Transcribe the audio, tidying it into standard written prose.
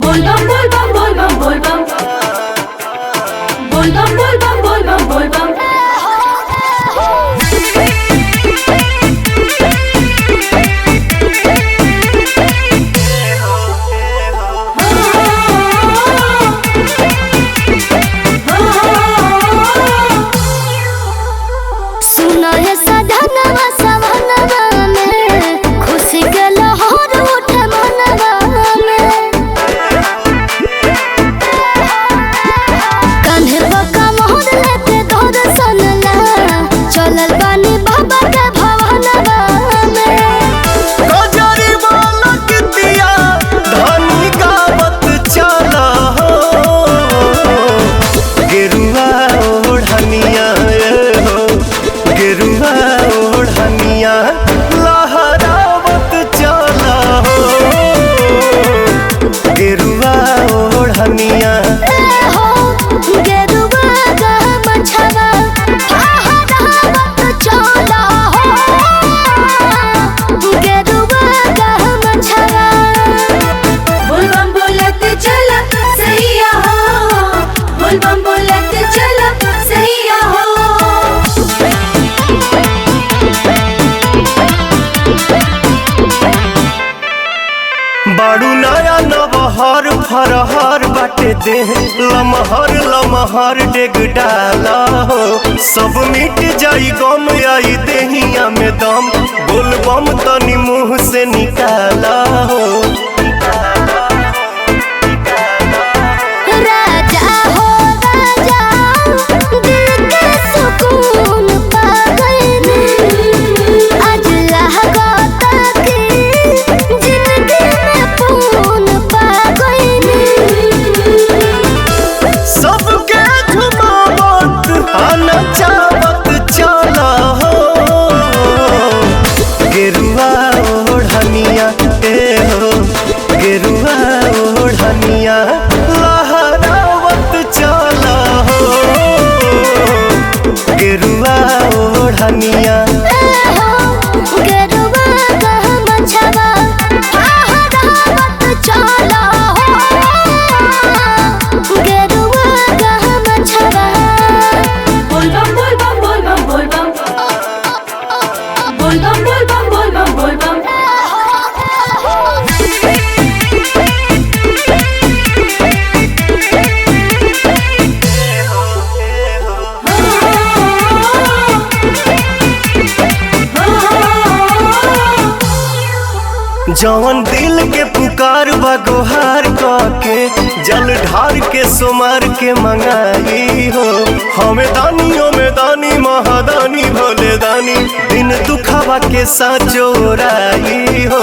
बोलबम बोलबम बोलबम बोलबम बोलबम बोलबम बोलबम बोलबम सुनो ये सधनवा सवनवा में खुशी के लहर उठे मनवा में कान्हे बका मोहर लेके तोर सनला चलल बानी बाबा के भवनवा में गजरी वाला कितिया धनी गावत चला हो गेरुआ ओढ़निया हो गेरुआ ओढ़निया लहरावत चला हो गेरुआ ओढ़निया हो गेरुआ का मछवा फहरावत चला हो गेरुआ का मछवा बोलबम बोलत चला सैया हो बोलबम बोलत चला सैया हो बाड़ू नया नवहर फरहर बाटे दे लमहर लमहर डेग डाला हो सब मिट जाई गम आई देहिया में दम बोलबम तनी मुंह से निकाला हो राजा हो राजा दिल के सुकून पा गए आज लागता कि जिंदगी में पून पा गए सबके घुमावत नचावत चला हो गेरुआ ओढ़निया ए हो गेरुआ ओढ़निया लहरावत चला हो गेरुआ ओढ़निया गेरुआ का मछवा फहरावत चला हो गेरुआ का मछवा बोलबम बोलबम बोलबम बोलबम बोलबम बोलबम बोलबम बोलबम जवन दिल के पुकार बगोहार के जल ढार के सोमार के मंगाई हो हमें दानियों में दानी महादानी भोले दानी दिन दुखावा के साचोराई हो